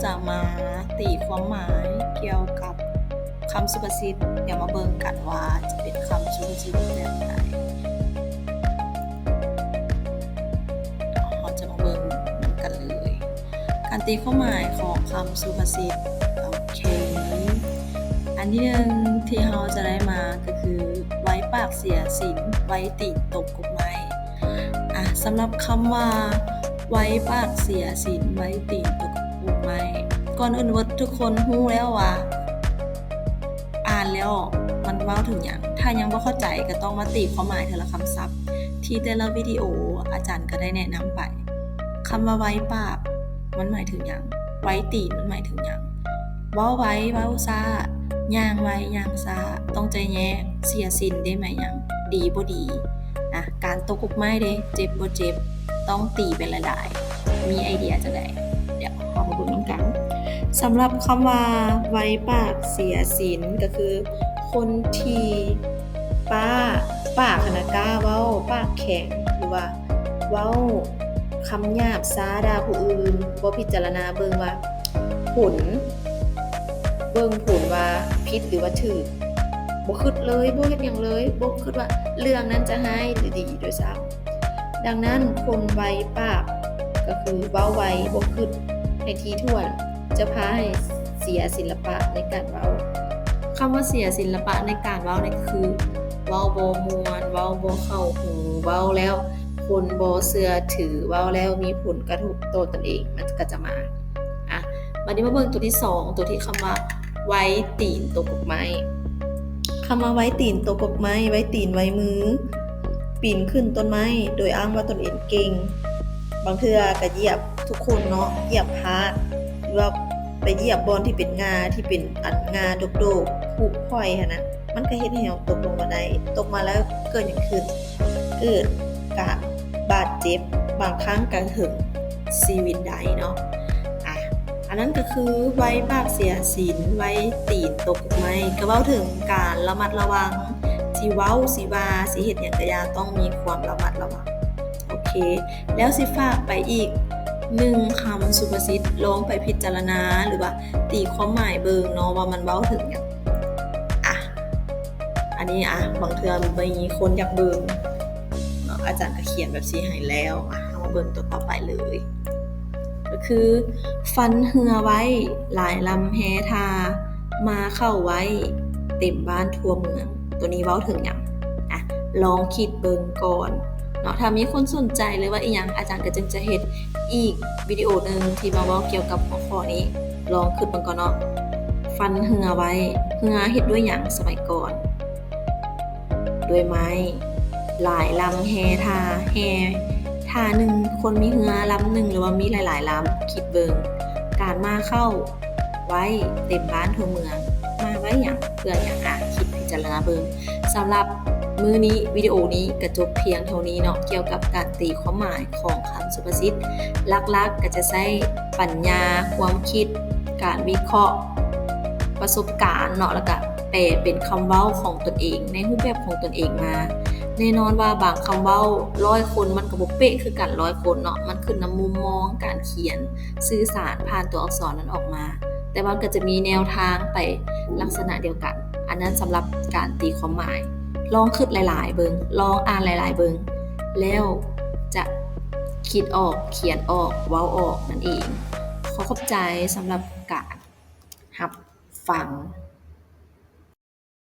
จะมาตีความหมายเกี่ยวกับคำสุภาษิตเดี๋ยวมาเบิ่งกันว่าจะเป็นคำสุภาษิตแบบไหนเราจะมาเบิ่งกันเลยการตีความหมายของคำสุภาษิตโอเคอันที่หนึ่งที่เราจะได้มาก็คือไว้ปากเสียศีลไว้ตีนตกกฎหมายสำหรับคำว่าไว้ปากเสียศีลไว้ตีนตกกฎหมายก่อนอื่นว่าทุกคนรู้แล้วว่าอ่านแล้วมันเว้าถึงหยังถ้ายังบ่เข้าใจก็ต้องมาตีความหมายแต่ละคำศัพท์ที่แต่ละวิดีโออาจารย์ก็ได้แนะนำไปคำว่าไว้ปากมันหมายถึงหยังไว้ตีนมันหมายถึงหยังเว้าไว้เว้าซ่าย่างไว้ย่างซ่าต้องใจแย้เสียศีลได้ไหมหยังดีบ่ดีการตกกฎหมายเด้เจ็บบ่เจ็บต้องตีเป็นหลายๆมีไอเดียจังได๋เดี๋ยวเรามาเบิ่งนำกันสำหรับคำว่าไว้ปากเสียศีลก็คือคนที่ปากขนาดกล้าเว้าปากแข็งหรือว่าเว้าคำหยาบซ่าด่าผู้อื่นบ่พิจารณาเบิ่งว่าผลว่าผิดหรือว่าถูกบ่คิดเลยบ่เฮ็ดหยังเลยบ่คิดว่าเรื่องนั้นจะร้ายหรือดีด้วยซ้ำดังนั้นคนไว้ปากก็คือเว้าไว้บ่คิดให้ถี่ถ้วนจะพาให้เสียศิลปะในการเว้าคำว่าเสียศิลปะในการเว้านี่คือเว้าบ่ม่วนเว้าบ่เข้าหูเว้าแล้วคนบ่เชื่อถือเว้าแล้วมีผลกระทบต่อตนเองมันก็จะมาบัดนี้มาเบิ่งตัวที่2ตัวที่คำว่าไว้ตีนตกกกไม้คำว่าไว้ตีนตกกกไม้ไว้ตีนไว้มือปีนขึ้นต้นไม้โดยอ้างว่าตนเองเก่งบางเทื่อก็เหยียบทุกคนเนาะเหยียบพระหรือว่าไปเหยียบบอนที่เป็นงาที่เป็นงาดกๆผูกห้อยหั่นน่ะมันก็เฮ็ดให้เราตกลงมาได้ตกมาแล้วเกิดหยังขึ้นเกิดการบาดเจ็บบางครั้งก็ถึงชีวิตได้เนาะอันนั้นก็คือไว้ปากเสียศีลไว้ตีนตกกฎหมายก็เว้าถึงการระมัดระวังสิเว้าสิว่าสิเฮ็ดหยังก็อย่าต้องมีความระมัดระวังโอเคแล้วสิฝากไปอีก1คำสุภาษิตลองไปพิจารณาหรือว่าตีความหมายเบิ่งเนาะว่ามันเว้าถึงหยังอันนี้บางเทื่อมีคนอยากเบิ่งเนาะอาจารย์ก็เขียนแบบนี้ให้แล้วเอามาเบิ่งตัวต่อไปเลยก็คือฟันเหือไว้หลายลำแฮทามาเข้าไว้เต็มบ้านทั่วเมืองตัวนี้เว้าถึงหยังลองคิดเบิ่งก่อนเนาะถ้ามีคนสนใจหรือว่าอีหยังอาจารย์ก็จึงจะเฮ็ดอีกวิดีโอนึงที่มาเว้าเกี่ยวกับหัวข้อนี้ลองคิดเบิ่งก่อนเนาะฟันเหือไว้เหือเฮ็ดด้วยหยังสมัยก่อนด้วยไม้หลายลำแฮท่าหนึ่งคนมีเหือลำหนึ่งหรือว่ามีหลายๆลำคิดเบิ่งการมาเข้าไว้เต็มบ้านทั่วเมืองมาไว้หยังเพื่อหยังคิดพิจารณาเบิ่งสำหรับมื้อนี้วิดีโอนี้ก็จบเพียงเท่านี้เนาะเกี่ยวกับการตีความหมายของคำสุภาษิตหลักๆก็จะใช้ปัญญาความคิดการวิเคราะห์ประสบการณ์เนาะแล้วก็แปลเป็นคำเว้าของตนเองในรูปแบบของตนเองมาแน่นอนว่าบางคำเว้า100คนมันก็บ่เป๊ะคือกัน100คนเนาะมันขึ้นนำมุมมองการเขียนสื่อสารผ่านตัวอักษรนั้นออกมาแต่ว่าก็จะมีแนวทางไปลักษณะเดียวกันอันนั้นสำหรับการตีความหมายลองคิดหลายๆเบิ่งลองอ่านหลายๆเบิ่งแล้วจะคิดออกเขียนออกเว้าออกนั่นเองขอบใจสำหรับการรับฟัง